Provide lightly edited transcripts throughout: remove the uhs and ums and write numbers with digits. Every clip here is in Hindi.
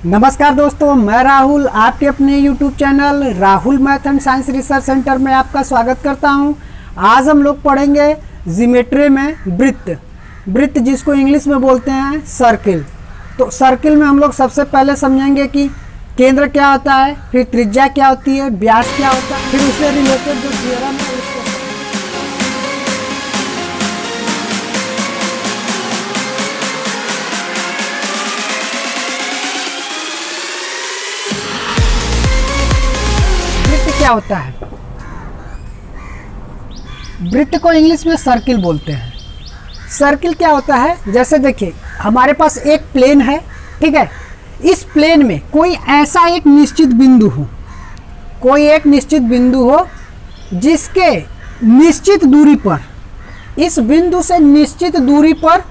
नमस्कार दोस्तों, मैं राहुल आपके अपने YouTube channel Rahul math and science research centre में आपका स्वागत करता हूं। आज हम लोग पढ़ेंगे ज्योमेट्री में वृत्त जिसको इंग्लिश में बोलते हैं सर्किल। तो सर्किल में हम लोग सबसे पहले समझेंगे कि केंद्र क्या होता है, फिर त्रिज्या क्या होती है, व्यास क्या होता है, फिर उससे रिलेटेड जो थ्योरम है उसको। क्या होता है, वृत्त को इंग्लिश में सर्किल बोलते हैं। सर्किल क्या होता है, जैसे देखिए हमारे पास एक प्लेन है, ठीक है। इस प्लेन में कोई ऐसा एक निश्चित बिंदु हो, जिसके निश्चित दूरी पर, इस बिंदु से निश्चित दूरी पर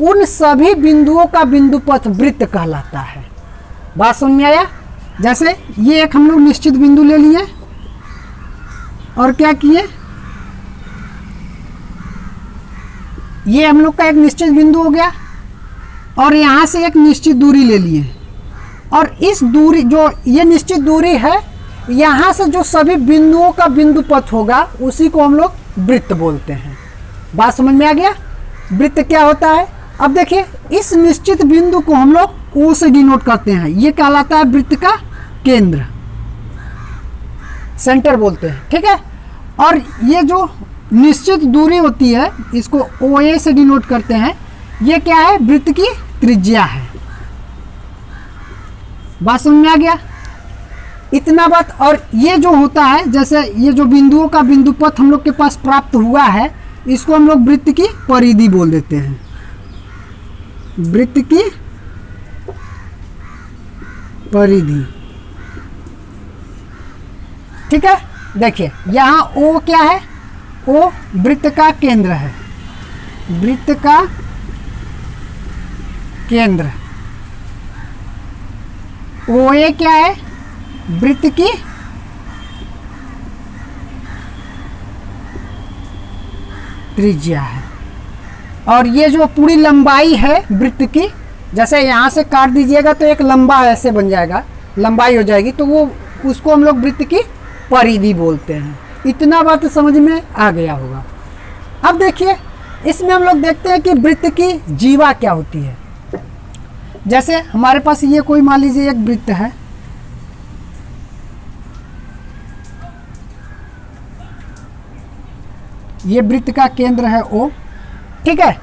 उन सभी बिंदुओं का बिंदुपथ वृत्त कहलाता है। बात समझ में आया? जैसे ये एक हम लोग निश्चित बिंदु ले लिए और क्या किए, ये हम लोग का एक निश्चित बिंदु हो गया और यहाँ से एक निश्चित दूरी ले लिए, और इस दूरी जो ये निश्चित दूरी है, यहाँ से जो सभी बिंदुओं का बिंदुपथ होगा उसी को हम लोग वृत्त बोलते हैं। बात समझ में आ गया? वृत्त क्या होता है। अब देखिए इस निश्चित बिंदु को हम लोग O से डिनोट करते हैं, ये कहलाता है वृत्त का केंद्र, सेंटर बोलते हैं, ठीक है। और ये जो निश्चित दूरी होती है इसको OA से डिनोट करते हैं, ये क्या है, वृत्त की त्रिज्या है। बात समझ में आ गया? इतना बात। और ये जो होता है, जैसे ये जो बिंदुओं का बिंदुपथ हम लोग के पास प्राप्त हुआ है, इसको हम लोग वृत्त की परिधि बोल देते हैं, वृत्त की परिधि, ठीक है। देखिए यहाँ O क्या है, O वृत्त का केंद्र है, वृत्त का केंद्र। OA क्या है, वृत्त की त्रिज्या है। और ये जो पूरी लंबाई है वृत्त की, जैसे यहाँ से काट दीजिएगा तो एक लंबा ऐसे बन जाएगा, लंबाई हो जाएगी, तो वो उसको हम लोग वृत्त की परिधि बोलते हैं। इतना बात समझ में आ गया होगा। अब देखिए इसमें हम लोग देखते हैं कि वृत्त की जीवा क्या होती है। जैसे हमारे पास ये कोई मान लीजिए एक वृत्त है, ये वृत्त का केंद्र है O, ठीक है।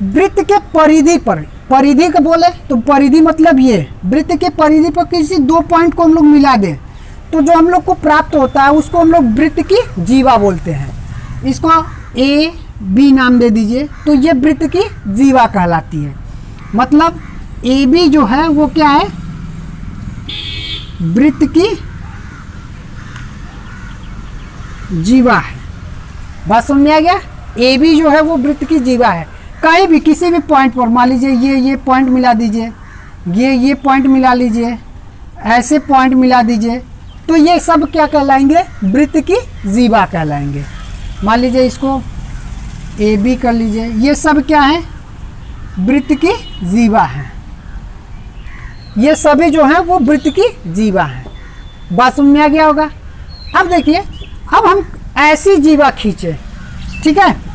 वृत्त के परिधि पर, परिधि को बोले तो परिधि मतलब ये, वृत्त के परिधि पर किसी दो पॉइंट को हम लोग मिला दें तो जो हम लोग को प्राप्त होता है उसको हम लोग वृत्त की जीवा बोलते हैं। इसको A B नाम दे दीजिए, तो ये वृत्त की जीवा कहलाती है। मतलब AB जो है वो क्या है, वृत्त की जीवा है। बात समझ में आ गया? AB जो है वो वृत्त की जीवा है। कहीं भी किसी भी पॉइंट पर, मान लीजिए ये पॉइंट मिला दीजिए, ये पॉइंट मिला लीजिए, ऐसे पॉइंट मिला दीजिए, तो ये सब क्या कहलाएंगे, वृत्त की जीवा कहलाएंगे। मान लीजिए इसको AB कर लीजिए, ये सब क्या है, वृत्त की जीवा है। ये सभी जो है वो वृत्त की जीवा है। बात समझ में आ गया होगा? अब देखिए, अब हम ऐसी जीवा खींचे, ठीक है,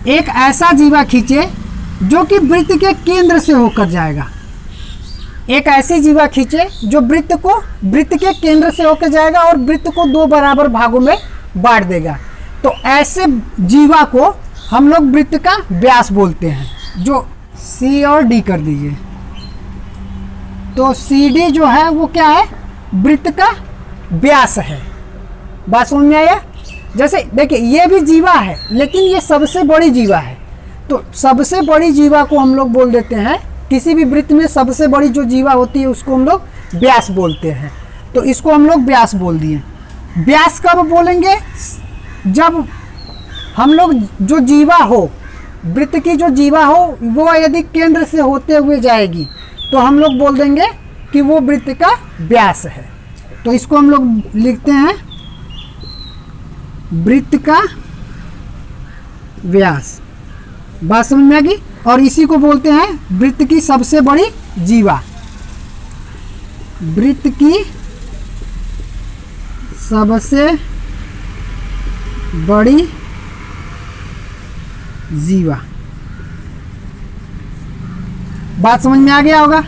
एक ऐसा जीवा खींचे जो कि वृत्त के केंद्र से होकर जाएगा। एक ऐसी जीवा खींचे जो वृत्त के केंद्र से होकर जाएगा और वृत्त को दो बराबर भागों में बांट देगा। तो ऐसे जीवा को हम लोग वृत्त का व्यास बोलते हैं। जो C और D कर दीजिए, तो CD जो है वो क्या है, वृत्त का व्यास है। बात समझ में आया? जैसे देखिए ये भी जीवा है, लेकिन ये सबसे बड़ी जीवा है, तो सबसे बड़ी जीवा को हम लोग बोल देते हैं, किसी भी वृत्त में सबसे बड़ी जो जीवा होती है उसको हम लोग व्यास बोलते हैं। तो इसको हम लोग व्यास बोल दिए। व्यास कब बोलेंगे, जब हम लोग जो जीवा हो, वृत्त की जो जीवा हो, वो यदि केंद्र से होते हुए जाएगी तो हम लोग बोल देंगे कि वो वृत्त का व्यास है। तो इसको हम लोग लिखते हैं वृत्त का व्यास। बात समझ में आ गई? और इसी को बोलते हैं वृत्त की सबसे बड़ी जीवा। वृत्त की सबसे बड़ी जीवा। बात समझ में आ गया होगा।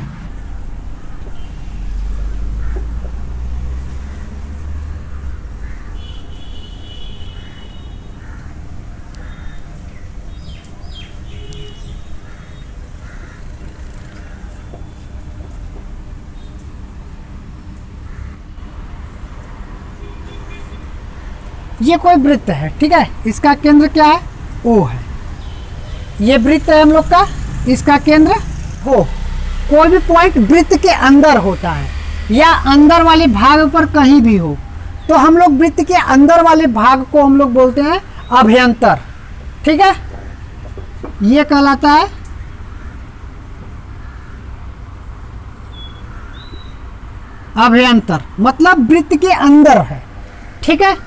ये कोई वृत्त है, ठीक है, इसका केंद्र क्या है, ओ है। ये वृत्त है हम लोग का, इसका केंद्र O। कोई भी पॉइंट वृत्त के अंदर होता है या अंदर वाले भाग पर कहीं भी हो, तो हम लोग वृत्त के अंदर वाले भाग को हम लोग बोलते हैं अभ्यंतर, ठीक है। ये कहलाता है अभ्यंतर, मतलब वृत्त के अंदर है, ठीक है।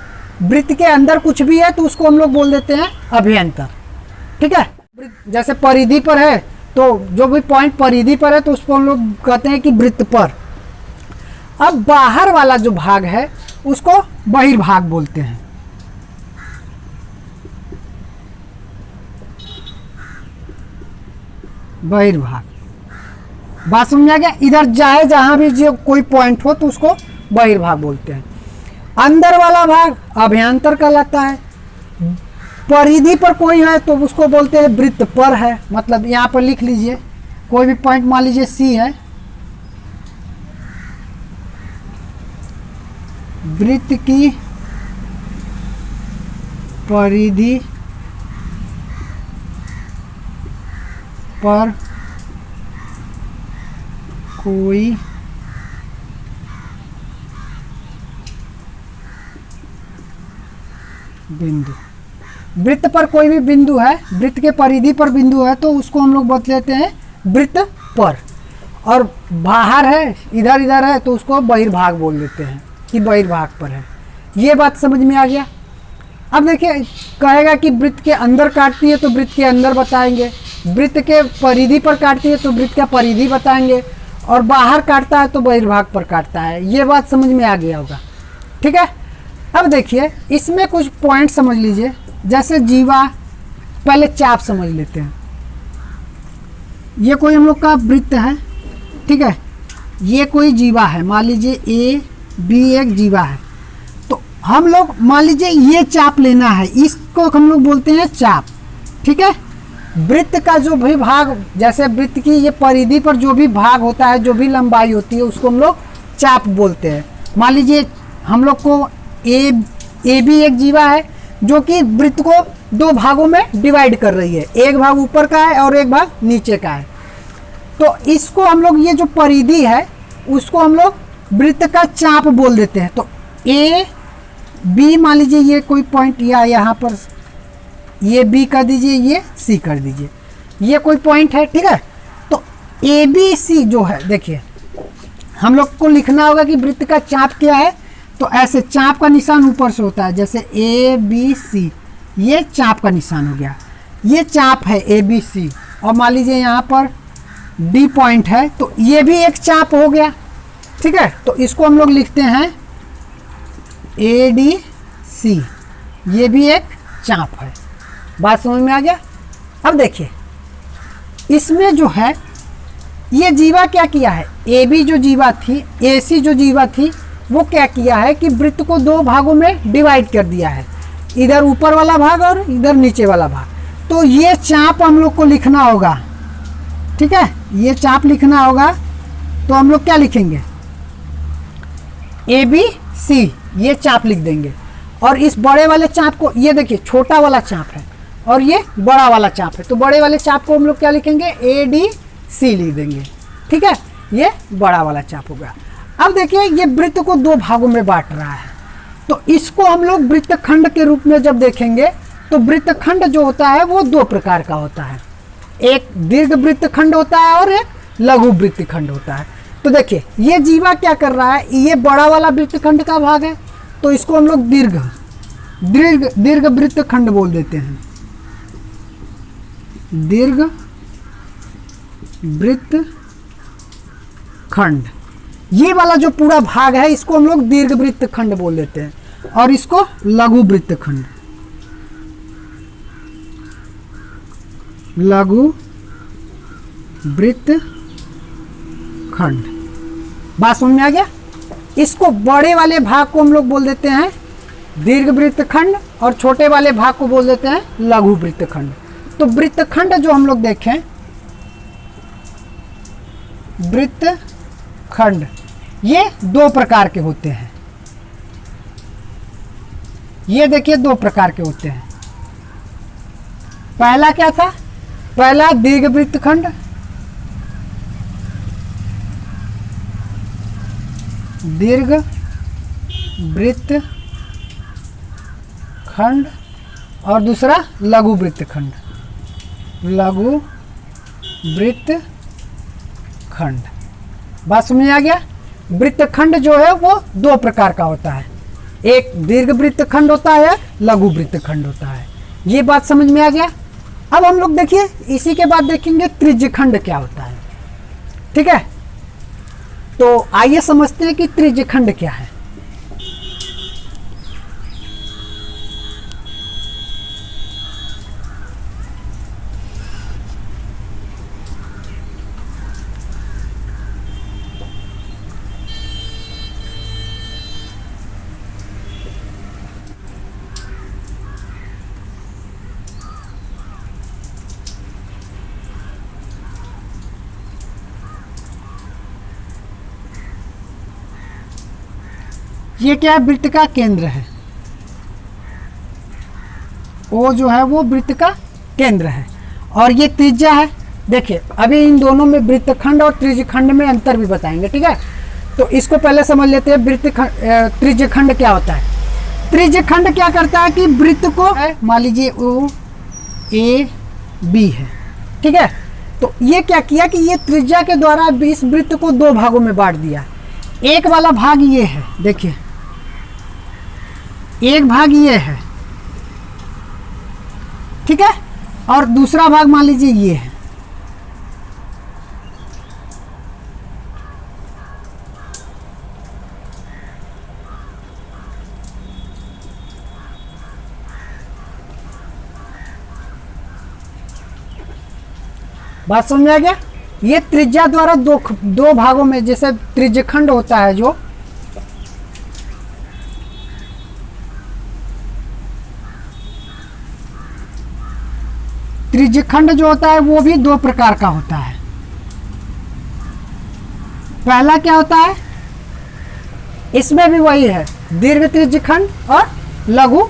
वृत्त के अंदर कुछ भी है तो उसको हम लोग बोल देते हैं अभ्यंतर, ठीक है। जैसे परिधि पर है तो जो भी पॉइंट परिधि पर है तो उसको हम लोग कहते हैं कि वृत्त पर। अब बाहर वाला जो भाग है उसको बहिर्भाग बोलते हैं। बहिर्भाग, बात समझ आ गया। इधर जाए जहां भी जो कोई पॉइंट हो तो उसको बहिर्भाग बोलते हैं। अंदर वाला भाग अभ्यंतर कहलाता है। परिधि पर कोई है तो उसको बोलते हैं वृत्त पर है, मतलब यहाँ पर लिख लीजिए कोई भी पॉइंट, मान लीजिए सी है, वृत्त की परिधि पर कोई बिंदु, वृत्त पर कोई भी बिंदु है, वृत्त के परिधि पर बिंदु है तो उसको हम लोग बता लेते हैं वृत्त पर। और बाहर है, इधर इधर है तो उसको बहिर्भाग बोल देते हैं कि बहिर्भाग पर है। ये बात समझ में आ गया। अब देखिए, कहेगा कि वृत्त के अंदर काटती है तो वृत्त के अंदर बताएंगे, वृत्त के परिधि पर काटती है तो वृत्त का परिधि बताएंगे, और बाहर काटता है तो बहिर्भाग पर काटता है। ये बात समझ में आ गया होगा, ठीक है। अब देखिए, इसमें कुछ पॉइंट समझ लीजिए, जैसे जीवा, पहले चाप समझ लेते हैं। ये कोई हम लोग का वृत्त है, ठीक है, ये कोई जीवा है, मान लीजिए ए बी एक जीवा है, तो हम लोग मान लीजिए ये चाप लेना है, इसको हम लोग बोलते हैं चाप, ठीक है। वृत्त का जो भी भाग, जैसे वृत्त की ये परिधि पर जो भी भाग होता है, जो भी लंबाई होती है, उसको हम लोग चाप बोलते हैं। मान लीजिए हम लोग को ए बी एक जीवा है जो कि वृत्त को दो भागों में डिवाइड कर रही है, एक भाग ऊपर का है और एक भाग नीचे का है। तो इसको हम लोग, ये जो परिधि है उसको हम लोग वृत्त का चाप बोल देते हैं। तो ए बी, मान लीजिए ये कोई पॉइंट, या यहाँ पर ये बी कर दीजिए, ये सी कर दीजिए, ये कोई पॉइंट है, ठीक है। तो ए बी सी जो है, देखिए हम लोग को लिखना होगा कि वृत्त का चाप क्या है। तो ऐसे चाप का निशान ऊपर से होता है, जैसे ए बी सी, ये चाप का निशान हो गया, ये चाप है ए बी सी। और मान लीजिए यहाँ पर डी पॉइंट है तो ये भी एक चाप हो गया, ठीक है। तो इसको हम लोग लिखते हैं ए डी सी, ये भी एक चाप है। बात समझ में आ गया। अब देखिए, इसमें जो है ये जीवा क्या किया है, ए बी जो जीवा थी, ए सी जो जीवा थी, वो क्या किया है कि वृत्त को दो भागों में डिवाइड कर दिया है, इधर ऊपर वाला भाग और इधर नीचे वाला भाग। तो ये चाप हम लोग को लिखना होगा, ठीक है, ये चाप लिखना होगा। तो हम लोग क्या लिखेंगे, ए बी सी, ये चाप लिख देंगे। और इस बड़े वाले चाप को, ये देखिए छोटा वाला चाप है और ये बड़ा वाला चाप है, तो बड़े वाले चाप को हम लोग क्या लिखेंगे, ए डी सी लिख देंगे, ठीक है। ये बड़ा वाला चाप होगा। अब देखिए, ये वृत्त को दो भागों में बांट रहा है, तो इसको हम लोग वृत्तखंड के रूप में जब देखेंगे तो वृत्तखंड जो होता है वो दो प्रकार का होता है, एक दीर्घ वृत्तखंड होता है और एक लघु वृत्तखंड होता है। तो देखिए, ये जीवा क्या कर रहा है, ये बड़ा वाला वृत्तखंड का भाग है, तो इसको हम लोग दीर्घ वृत्तखंड बोल देते हैं, दीर्घ वृत्तखंड। ये वाला जो पूरा भाग है इसको हम लोग दीर्घ वृत्त खंड बोल देते हैं और इसको लघु वृत्त खंड, लघु वृत्त खंड। बात समझ में आ गया। इसको बड़े वाले भाग को हम लोग बोल देते हैं दीर्घ वृत्त खंड और छोटे वाले भाग को बोल देते हैं लघु वृत्त खंड। तो वृत्त खंड जो हम लोग देखें, वृत्त खंड ये दो प्रकार के होते हैं। ये देखिए दो प्रकार के होते हैं। पहला क्या था, पहला दीर्घ वृत्त खंड, दीर्घ वृत्त खंड और दूसरा लघु वृत्त खंड, लघु वृत्त खंड। बात समझ में आ गया। वृत्त खंड जो है वो दो प्रकार का होता है, एक दीर्घ वृत्त खंड होता है, लघु वृत्त खंड होता है। ये बात समझ में आ गया। अब हम लोग देखिए इसी के बाद देखेंगे त्रिज्य खंड क्या होता है। ठीक है, तो आइए समझते हैं कि त्रिज्य खंड क्या है। ये क्या है, वृत्त का केंद्र है। ओ जो है वो वृत्त का केंद्र है और ये त्रिज्या है। देखिए अभी इन दोनों में वृत्त खंड और त्रिज्य खंड में अंतर भी बताएंगे। ठीक है, तो इसको पहले समझ लेते हैं वृत्त त्रिज्य खंड क्या होता है। त्रिज्य खंड क्या करता है कि वृत्त को मान लीजिए ओ ए बी है। ठीक है, तो ये क्या किया कि ये त्रिज्या के द्वारा इस वृत्त को दो भागों में बांट दिया। एक वाला भाग ये है, देखिए एक भाग ये है, ठीक है, और दूसरा भाग मान लीजिए ये है। बात समझ में आ गया। ये त्रिज्या द्वारा दो भागों में, जैसे त्रिज्य खंड होता है जो त्रिज्य खंड जो होता है वो भी दो प्रकार का होता है। पहला क्या होता है, इसमें भी वही है, दीर्घ त्रिज्य खंड और लघु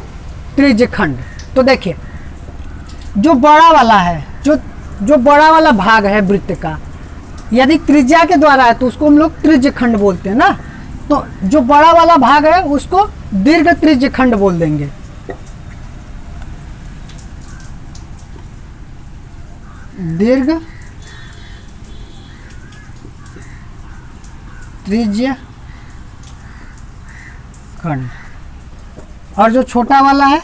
त्रिज्य खंड। तो देखिए जो बड़ा वाला है, जो बड़ा वाला भाग है वृत्त का, यदि त्रिज्या के द्वारा है तो उसको हम लोग त्रिज्य खंड बोलते हैं ना। तो जो बड़ा वाला भाग है उसको दीर्घ त्रिज्य खंड बोल देंगे। दीर्घ त्रिज्य खंड। और जो छोटा वाला है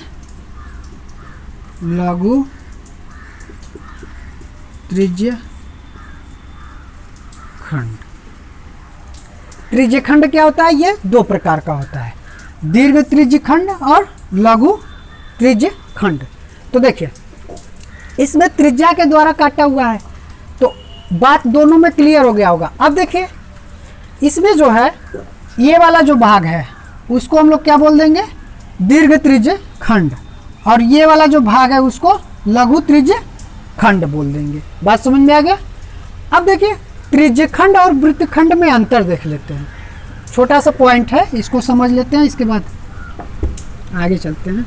लघु त्रिज्य खंड। त्रिज्य खंड क्या होता है, ये दो प्रकार का होता है, दीर्घ त्रिज्य खंड और लघु त्रिज्य खंड। तो देखिए इसमें त्रिज्या के द्वारा काटा हुआ है, तो बात दोनों में क्लियर हो गया होगा। अब देखिए इसमें जो है ये वाला जो भाग है उसको हम लोग क्या बोल देंगे, दीर्घ त्रिज्य खंड, और ये वाला जो भाग है उसको लघु त्रिज्य खंड बोल देंगे। बात समझ में आ गया। अब देखिए त्रिज्य खंड और वृत्त खंड में अंतर देख लेते हैं। छोटा सा पॉइंट है, इसको समझ लेते हैं, इसके बाद आगे चलते हैं।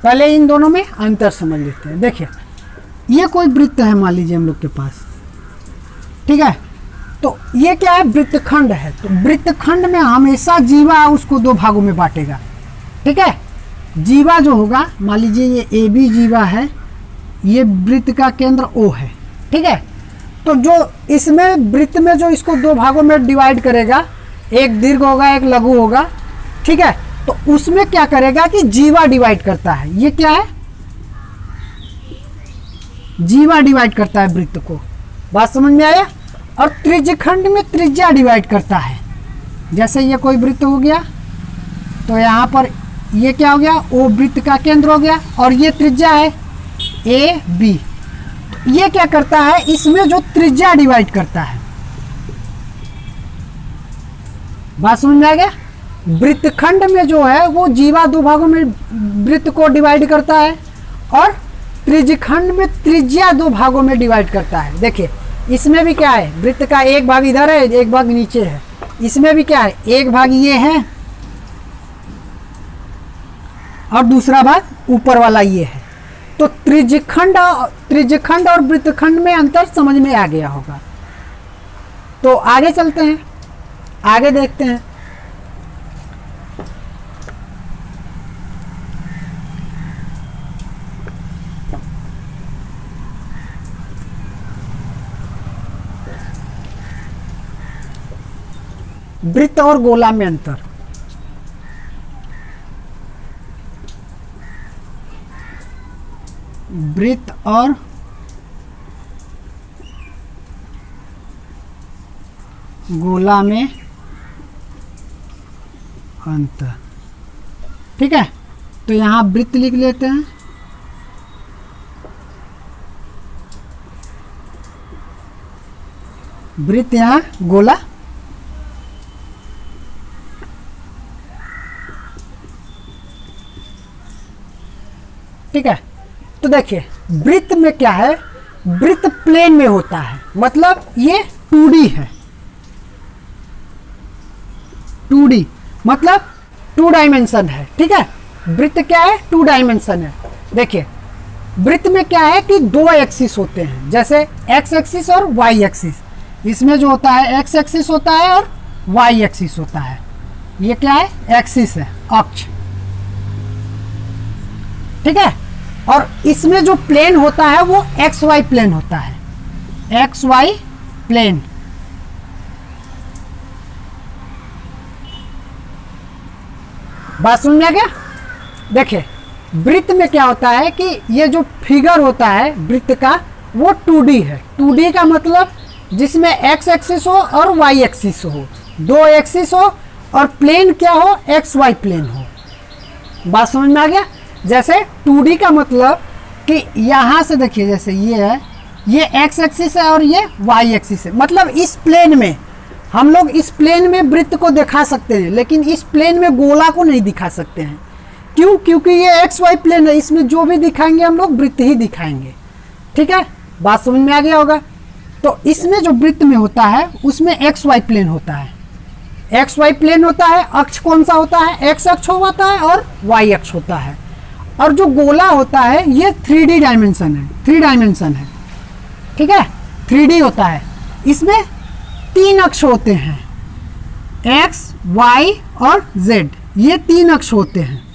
पहले इन दोनों में अंतर समझ लेते हैं। देखिए ये कोई वृत्त है मान लीजिए हम लोग के पास, ठीक है, तो ये क्या है, वृत्तखंड है। तो वृत्तखंड में हमेशा जीवा उसको दो भागों में बांटेगा, ठीक है। जीवा जो होगा, मान लीजिए ये ए बी जीवा है, ये वृत्त का केंद्र ओ है, ठीक है। तो जो इसमें वृत्त में जो इसको दो भागों में डिवाइड करेगा, एक दीर्घ होगा एक लघु होगा, ठीक है। तो उसमें क्या करेगा कि जीवा डिवाइड करता है। ये क्या है, जीवा डिवाइड करता है वृत्त को। बात समझ में आया। और त्रिज्यखंड में त्रिज्या डिवाइड करता है। जैसे ये कोई वृत्त हो गया, तो यहाँ पर ये क्या हो गया, ओ वृत्त का केंद्र हो गया, और ये त्रिज्या है ए बी। तो ये क्या करता है, इसमें जो त्रिज्या डिवाइड करता है। बात समझ में आ गया। वृत्तखंड में जो है वो जीवा दो भागों में वृत्त को डिवाइड करता है, और त्रिज्यखंड में त्रिज्या दो भागों में डिवाइड करता है। देखिए इसमें भी क्या है, वृत्त का एक भाग इधर है एक भाग नीचे है। इसमें भी क्या है, एक भाग ये है और दूसरा भाग ऊपर वाला ये है। तो त्रिज्यखंड और वृत्तखंड में अंतर समझ में आ गया होगा। तो आगे चलते हैं, आगे देखते हैं। वृत्त और गोला में अंतर। वृत्त और गोला में अंतर, ठीक है। तो यहां वृत्त लिख लेते हैं, वृत्त यहां गोला, ठीक है। तो देखिए वृत्त में क्या है, वृत्त प्लेन में होता है, मतलब ये 2D है। 2D मतलब 2 डायमेंशन है, ठीक है। वृत्त क्या है, 2 डायमेंशन है। देखिए वृत्त में क्या है कि 2 एक्सिस होते हैं, जैसे एक्स एक्सिस और वाई एक्सिस। इसमें जो होता है एक्स एक्सिस होता है और वाई एक्सिस होता है। ये क्या है, एक्सिस है, अक्ष, ठीक है। और इसमें जो प्लेन होता है वो एक्स वाई प्लेन होता है, एक्स वाई प्लेन। बात समझ में आ गया। देखिए वृत्त में क्या होता है कि ये जो फिगर होता है वृत्त का वो 2D है। 2D का मतलब जिसमें एक्स एक्सिस हो और वाई एक्सिस हो, 2 एक्सिस हो, और प्लेन क्या हो, एक्स वाई प्लेन हो। बात समझ में आ गया। जैसे 2D का मतलब कि यहाँ से देखिए, जैसे ये है, ये एक्स एक्सिस है और ये वाई एक्सिस है। मतलब इस प्लेन में हम लोग इस प्लेन में वृत्त को दिखा सकते हैं, लेकिन इस प्लेन में गोला को नहीं दिखा सकते हैं। क्यों? क्योंकि ये एक्स वाई प्लेन है, इसमें जो भी दिखाएंगे हम लोग वृत्त ही दिखाएंगे, ठीक है। बात समझ में आ गया होगा। तो इसमें जो वृत्त में होता है उसमें एक्स वाई प्लेन होता है, एक्स वाई प्लेन होता है। अक्ष कौन सा होता है, एक्स अक्ष होता है और वाई अक्ष होता है। और जो गोला होता है ये 3D डायमेंशन है, 3 डायमेंशन है, ठीक है, 3D होता है। इसमें 3 अक्ष होते हैं, एक्स वाई और जेड, ये 3 अक्ष होते हैं।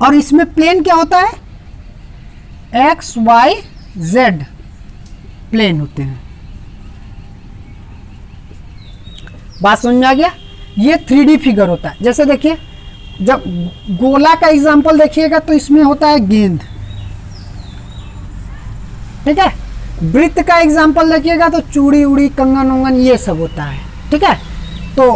और इसमें प्लेन क्या होता है, एक्स वाई जेड प्लेन होते हैं। बात समझ में आ गया। ये 3D फिगर होता है। जैसे देखिए जब गोला का एग्जांपल देखिएगा तो इसमें होता है गेंद, ठीक है। वृत्त का एग्जांपल देखिएगा तो चूड़ी उड़ी कंगन उंगन ये सब होता है, ठीक है। तो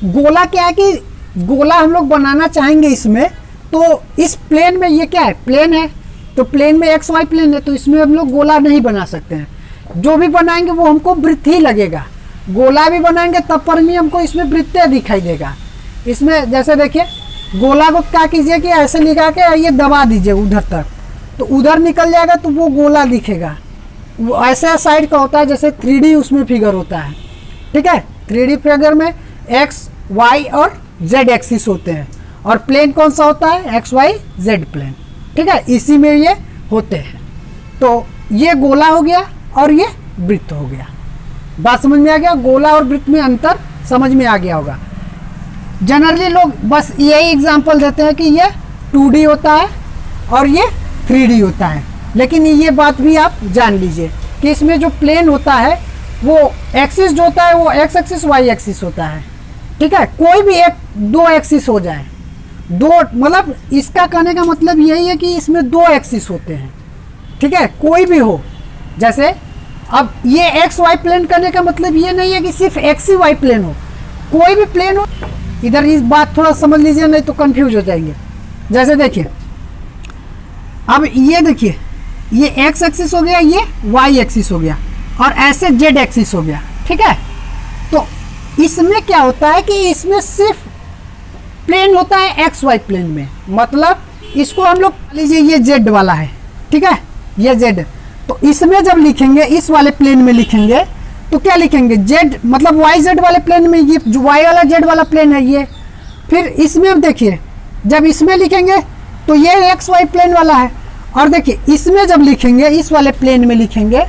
गोला क्या है कि गोला हम लोग बनाना चाहेंगे इसमें, तो इस प्लेन में ये क्या है, प्लेन है, तो प्लेन में एक्स वाई प्लेन है, तो इसमें हम लोग गोला नहीं बना सकते हैं। जो भी बनाएंगे वो हमको वृत्त ही लगेगा। गोला भी बनाएंगे तब पर भी हमको इसमें वृत्त दिखाई देगा। इसमें जैसे देखिए गोला को क्या कीजिए कि ऐसे लगा के ये दबा दीजिए उधर तक, तो उधर निकल जाएगा तो वो गोला दिखेगा। वो ऐसे साइड का होता है, जैसे 3D उसमें फिगर होता है, ठीक है। 3D फिगर में एक्स वाई और जेड एक्सिस होते हैं, और प्लेन कौन सा होता है, एक्स वाई जेड प्लेन, ठीक है। इसी में ये होते हैं। तो ये गोला हो गया और ये वृत्त हो गया। बात समझ में आ गया? गोला और वृत्त में अंतर समझ में आ गया होगा। जनरली लोग बस यही एग्जांपल देते हैं कि ये 2D होता है और ये 3D होता है, लेकिन ये बात भी आप जान लीजिए कि इसमें जो प्लेन होता है वो एक्सिस जो होता है वो एक्स एक्सिस वाई एक्सिस होता है। ठीक है, कोई भी एक दो एक्सिस हो जाए, दो मतलब इसका कहने का मतलब यही है कि इसमें दो एक्सिस होते हैं। ठीक है, कोई भी हो, जैसे अब ये एक्स वाई प्लेन करने का मतलब ये नहीं है कि सिर्फ एक्स ही वाई प्लेन हो, कोई भी प्लेन हो। इधर इस बात थोड़ा समझ लीजिए, नहीं तो कंफ्यूज हो जाएंगे। जैसे देखिए, अब ये देखिए, ये एक्स एक्सिस हो गया, ये वाई एक्सिस हो गया और ऐसे जेड एक्सिस हो गया। ठीक है, तो इसमें क्या होता है कि इसमें सिर्फ प्लेन होता है एक्स वाई प्लेन में, मतलब इसको हम लोग लीजिए ये जेड वाला है। ठीक है, ये जेड, तो इसमें जब लिखेंगे इस वाले प्लेन में लिखेंगे तो क्या लिखेंगे, जेड मतलब वाई जेड वाले प्लेन में, ये जो वाई वाला जेड वाला प्लेन है ये। फिर इसमें देखिए जब इसमें लिखेंगे तो ये एक्स वाई प्लेन वाला है, और देखिए इसमें जब लिखेंगे इस वाले प्लेन में लिखेंगे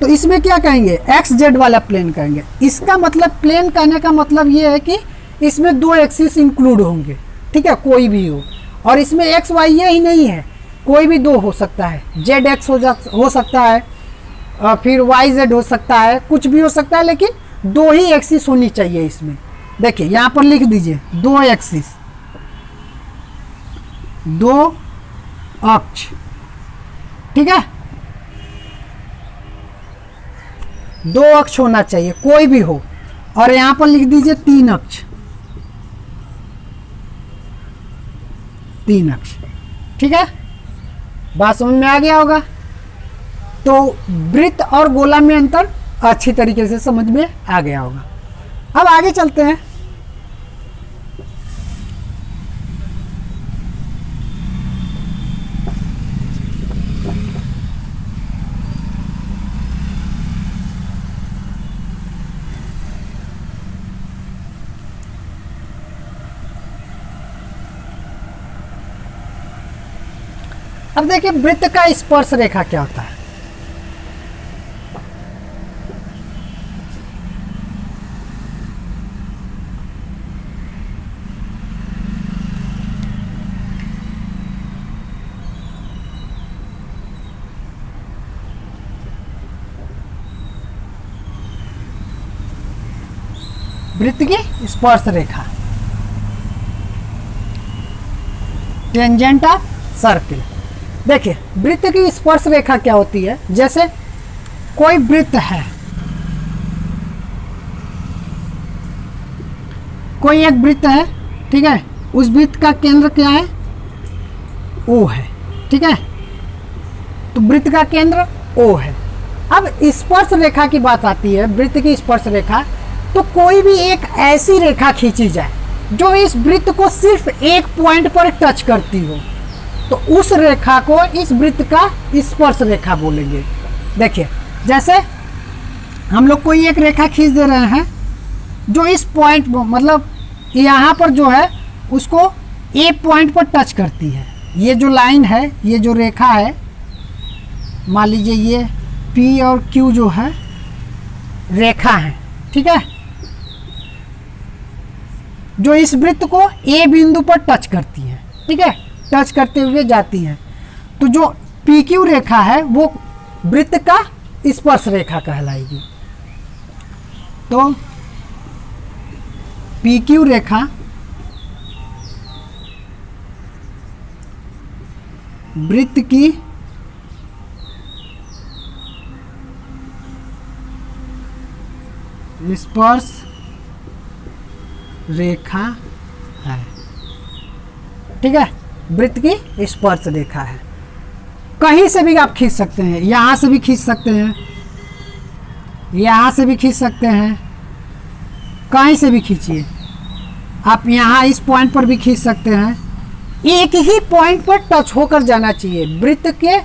तो इसमें क्या कहेंगे, एक्स जेड वाला प्लेन कहेंगे। इसका मतलब प्लेन कहने का मतलब ये है कि इसमें दो एक्सिस इंक्लूड होंगे। ठीक है, कोई भी हो, और इसमें एक्स वाई ये ही नहीं है, कोई भी दो हो सकता है, जेड एक्स हो सकता है, फिर वाई जेड हो सकता है, कुछ भी हो सकता है, लेकिन दो ही एक्सिस होनी चाहिए इसमें। देखिए यहाँ पर लिख दीजिए दो एक्सिस, दो अक्ष। ठीक है, दो अक्ष होना चाहिए, कोई भी हो, और यहाँ पर लिख दीजिए तीन अक्ष, तीन अक्ष। ठीक है, बात समझ में आ गया होगा। तो वृत्त और गोला में अंतर अच्छी तरीके से समझ में आ गया होगा। अब आगे चलते हैं। अब देखिए वृत्त का स्पर्श रेखा क्या होता है। वृत्त की स्पर्श रेखा, टेंजेंट ऑफ सर्किल। देखिए वृत्त की स्पर्श रेखा क्या होती है, जैसे कोई वृत्त है, कोई एक वृत्त है। ठीक है, उस वृत्त का केंद्र क्या है, ओ है। ठीक है, तो वृत्त का केंद्र ओ है। अब स्पर्श रेखा की बात आती है, वृत्त की स्पर्श रेखा, तो कोई भी एक ऐसी रेखा खींची जाए जो इस वृत्त को सिर्फ एक पॉइंट पर टच करती हो, तो उस रेखा को इस वृत्त का स्पर्श रेखा बोलेंगे। देखिए जैसे हम लोग कोई एक रेखा खींच दे रहे हैं जो इस पॉइंट मतलब यहाँ पर जो है उसको ए पॉइंट पर टच करती है। ये जो लाइन है, ये जो रेखा है, मान लीजिए ये पी और क्यू जो है रेखा है। ठीक है, जो इस वृत्त को ए बिंदु पर टच करती है। ठीक है, टच करते हुए जाती है, तो जो पी क्यू रेखा है वो वृत्त का स्पर्श रेखा कहलाएगी। तो पी क्यू रेखा वृत्त की स्पर्श रेखा है। ठीक है, वृत्त की स्पर्श रेखा है। कहीं से भी आप खींच सकते हैं, यहाँ से भी खींच सकते हैं, यहाँ से भी खींच सकते हैं, कहीं से भी खींचिए आप। यहाँ इस पॉइंट पर भी खींच सकते हैं। एक ही पॉइंट पर टच होकर जाना चाहिए। वृत्त के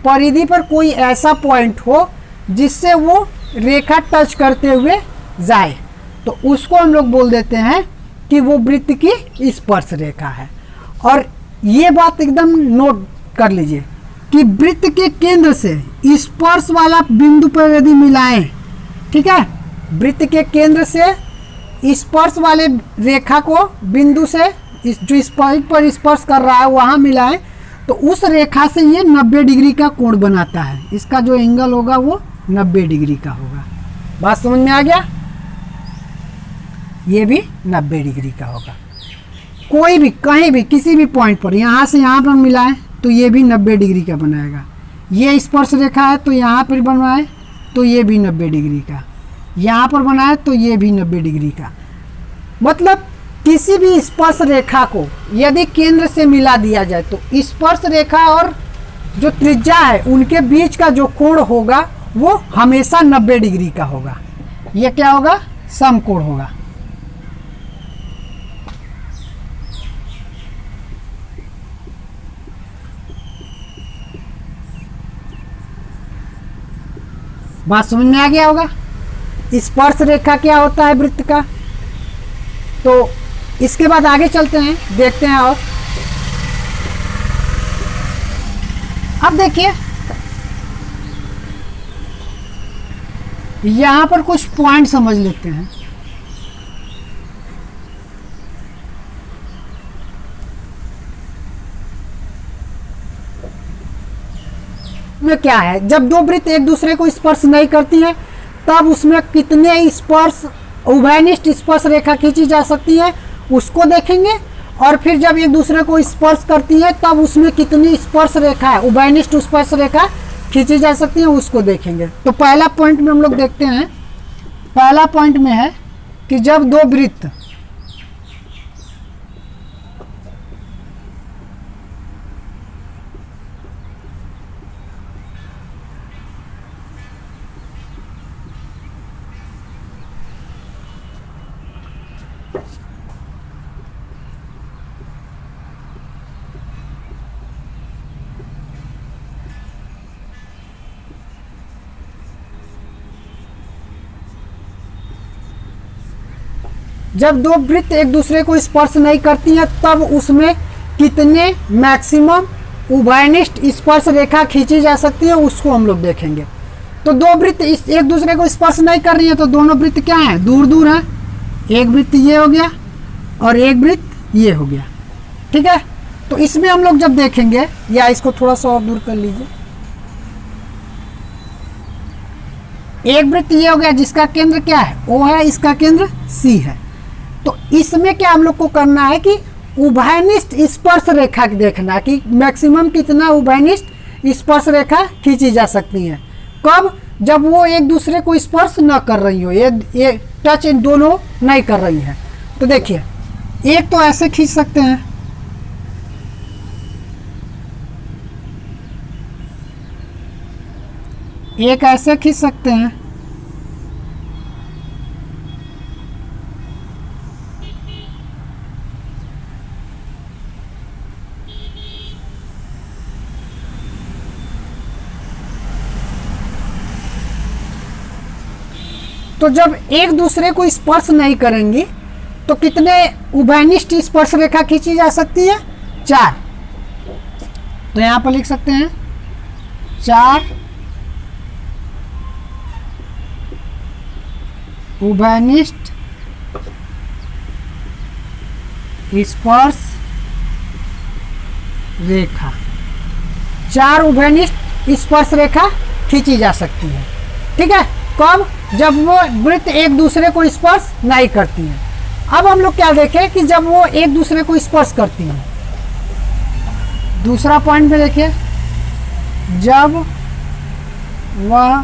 परिधि पर कोई ऐसा पॉइंट हो जिससे वो रेखा टच करते हुए जाए, तो उसको हम लोग बोल देते हैं कि वो वृत्त की स्पर्श रेखा है। और ये बात एकदम नोट कर लीजिए कि वृत्त के केंद्र से स्पर्श वाला बिंदु पर यदि मिलाएं, ठीक है, वृत्त के केंद्र से स्पर्श वाले रेखा को बिंदु से जो इस पॉइंट पर स्पर्श कर रहा है वहां मिलाएं, तो उस रेखा से ये 90 डिग्री का कोण बनाता है। इसका जो एंगल होगा वो 90 डिग्री का होगा। बात समझ में आ गया? ये भी 90 डिग्री का होगा। कोई भी कहीं भी किसी भी पॉइंट पर यहाँ से यहाँ पर मिलाएं तो ये भी 90 डिग्री का बनाएगा। ये स्पर्श रेखा है तो यहाँ पर बनवाएं तो ये भी 90 डिग्री का, यहाँ पर बनाए तो ये भी 90 डिग्री का। मतलब किसी भी स्पर्श रेखा को यदि केंद्र से मिला दिया जाए तो स्पर्श रेखा और जो त्रिज्या है उनके बीच का जो कोण होगा वो हमेशा 90 डिग्री का होगा। ये क्या होगा? समकोण होगा। बात समझ में आ गया होगा? स्पर्श रेखा क्या होता है वृत्त का। तो इसके बाद आगे चलते हैं, देखते हैं। और अब देखिए यहां पर कुछ पॉइंट समझ लेते हैं। में क्या है, जब दो वृत्त एक दूसरे को स्पर्श नहीं करती हैं तब उसमें कितने स्पर्श उभयनिष्ठ स्पर्श रेखा खींची जा सकती है उसको देखेंगे। और फिर जब एक दूसरे को स्पर्श करती है तब उसमें कितनी स्पर्श रेखा है, उभयनिष्ठ स्पर्श रेखा खींची जा सकती है उसको देखेंगे। तो पहला पॉइंट में हम लोग देखते हैं। पहला पॉइंट में है कि जब दो वृत्त जब दो वृत्त एक दूसरे को स्पर्श नहीं करती हैं तब उसमें कितने मैक्सिमम उभयनिष्ठ स्पर्श रेखा खींची जा सकती है उसको हम लोग देखेंगे। तो दो वृत्त एक दूसरे को स्पर्श नहीं कर रही है तो दोनों वृत्त क्या हैं? दूर दूर हैं। एक वृत्त ये हो गया और एक वृत्त ये हो गया, ठीक है। तो इसमें हम लोग जब देखेंगे, या इसको थोड़ा सा और दूर कर लीजिए, एक वृत्त ये हो गया जिसका केंद्र क्या है? O है, इसका केंद्र C है। तो इसमें क्या हम लोग को करना है कि उभयनिष्ठ स्पर्श रेखा देखना कि मैक्सिमम कितना उभयनिष्ठ स्पर्श रेखा खींची जा सकती है। कब? जब वो एक दूसरे को स्पर्श न कर रही हो, ये टच इन दोनों नहीं कर रही है। तो देखिए, एक तो ऐसे खींच सकते हैं, एक ऐसे खींच सकते हैं, तो जब एक दूसरे को स्पर्श नहीं करेंगी तो कितने उभयनिष्ठ स्पर्श रेखा खींची जा सकती है? 4। तो यहां पर लिख सकते हैं 4 उभयनिष्ठ स्पर्श रेखा, 4 उभयनिष्ठ स्पर्श रेखा खींची जा सकती है, ठीक है। कब? जब वो वृत्त एक दूसरे को स्पर्श नहीं करती हैं। अब हम लोग क्या देखें कि जब वो एक दूसरे को स्पर्श करती हैं, दूसरा पॉइंट में देखिए, जब वह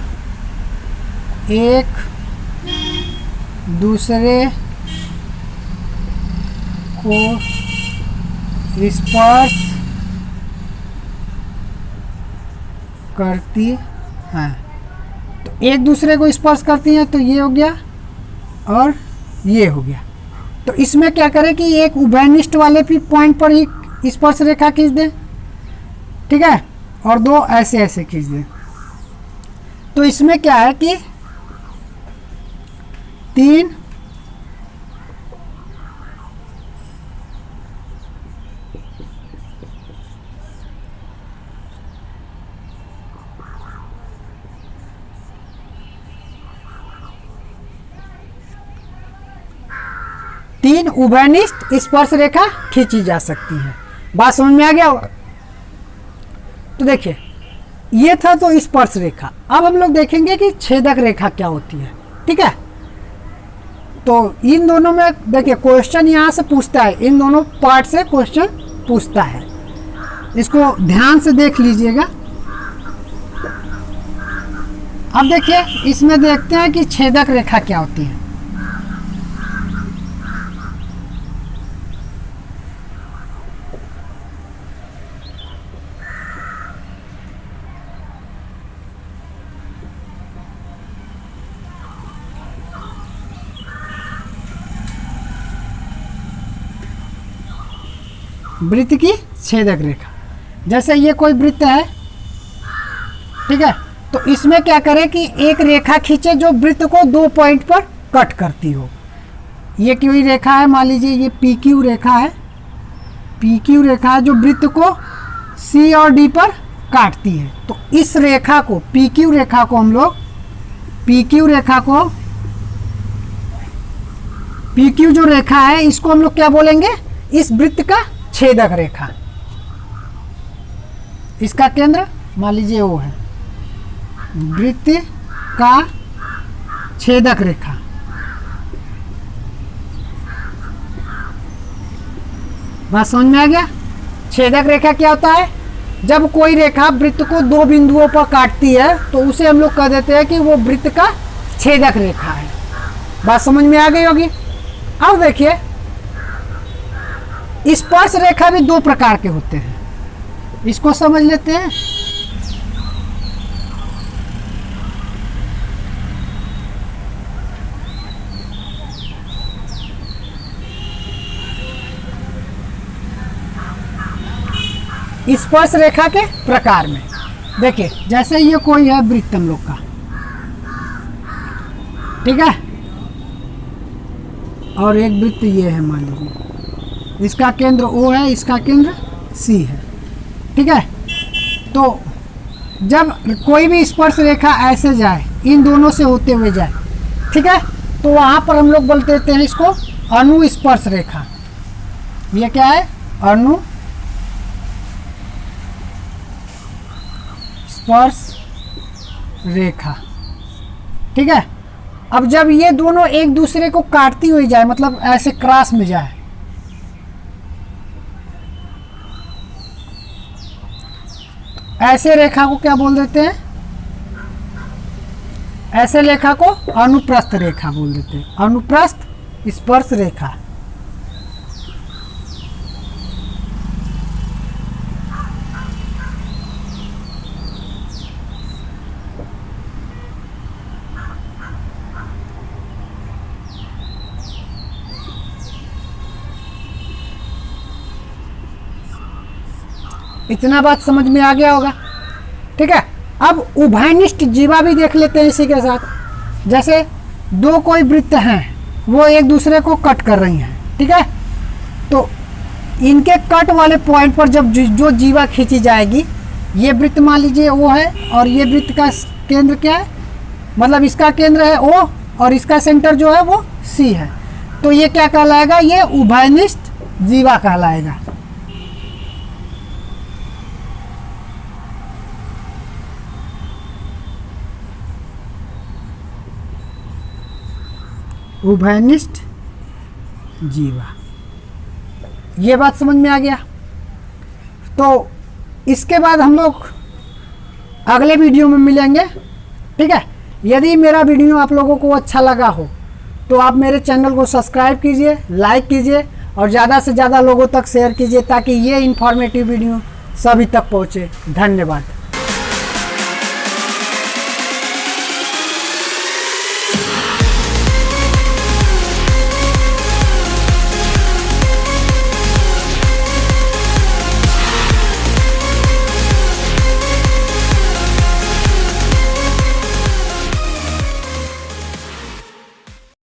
एक दूसरे को स्पर्श करती हैं, तो एक दूसरे को स्पर्श करती हैं तो ये हो गया और ये हो गया। तो इसमें क्या करें कि एक उभयनिष्ठ वाले भी पॉइंट पर ही स्पर्श रेखा खींच दें, ठीक है, और दो ऐसे ऐसे खींच दें। तो इसमें क्या है कि 3 3 3 उभयनिष्ठ स्पर्श रेखा खींची जा सकती है। बात समझ में आ गया होगा। तो देखिए ये था तो स्पर्श रेखा। अब हम लोग देखेंगे कि छेदक रेखा क्या होती है। ठीक है, तो इन दोनों में देखिए क्वेश्चन यहाँ से पूछता है, इन दोनों पार्ट से क्वेश्चन पूछता है, इसको ध्यान से देख लीजिएगा। अब देखिए इसमें देखते हैं कि छेदक रेखा क्या होती है। वृत्त की छेदक रेखा, जैसे ये कोई वृत्त है, ठीक है, तो इसमें क्या करें कि एक रेखा खींचे जो वृत्त को 2 पॉइंट पर कट करती हो। ये कोई रेखा है, मान लीजिए ये PQ रेखा है, PQ रेखा है जो वृत्त को C और D पर काटती है। तो इस रेखा को PQ रेखा को हम लोग PQ जो रेखा है इसको हम लोग क्या बोलेंगे, इस वृत्त का छेदक रेखा। इसका केंद्र मान लीजिए वो है, वृत्त का छेदक रेखा। बात समझ में आ गया। छेदक रेखा क्या होता है, जब कोई रेखा वृत्त को 2 बिंदुओं पर काटती है तो उसे हम लोग कह देते हैं कि वो वृत्त का छेदक रेखा है। बात समझ में आ गई होगी। अब देखिए स्पर्श रेखा भी 2 प्रकार के होते हैं, इसको समझ लेते हैं। स्पर्श रेखा के प्रकार में देखिए, जैसे ये कोई है वृत्त हम लोग का, ठीक है, और एक वृत्त ये है, मान लीजिए इसका केंद्र O है, इसका केंद्र C है, ठीक है। तो जब कोई भी स्पर्श रेखा ऐसे जाए, इन दोनों से होते हुए जाए, ठीक है, तो वहाँ पर हम लोग बोल देते हैं इसको अनुस्पर्श रेखा। ये क्या है, अनुस्पर्श रेखा, ठीक है। अब जब ये दोनों एक दूसरे को काटती हुई जाए, मतलब ऐसे क्रॉस में जाए, ऐसे रेखा को क्या बोल देते हैं, ऐसे रेखा को अनुप्रस्थ रेखा बोल देते हैं, अनुप्रस्थ स्पर्श रेखा। इतना बात समझ में आ गया होगा, ठीक है। अब उभयनिष्ठ जीवा भी देख लेते हैं इसी के साथ। जैसे 2 कोई वृत्त हैं, वो एक दूसरे को कट कर रही हैं, ठीक है, तो इनके कट वाले पॉइंट पर जब जो जीवा खींची जाएगी, ये वृत्त मान लीजिए वो है और ये वृत्त का केंद्र क्या है, मतलब इसका केंद्र है O और इसका सेंटर जो है वो C है, तो ये क्या कहलाएगा, ये उभयनिष्ठ जीवा कहलाएगा। उभयनिष्ठ जीवा, ये बात समझ में आ गया। तो इसके बाद हम लोग अगले वीडियो में मिलेंगे, ठीक है। यदि मेरा वीडियो आप लोगों को अच्छा लगा हो तो आप मेरे चैनल को सब्सक्राइब कीजिए, लाइक कीजिए और ज़्यादा से ज़्यादा लोगों तक शेयर कीजिए ताकि ये इन्फॉर्मेटिव वीडियो सभी तक पहुँचे। धन्यवाद।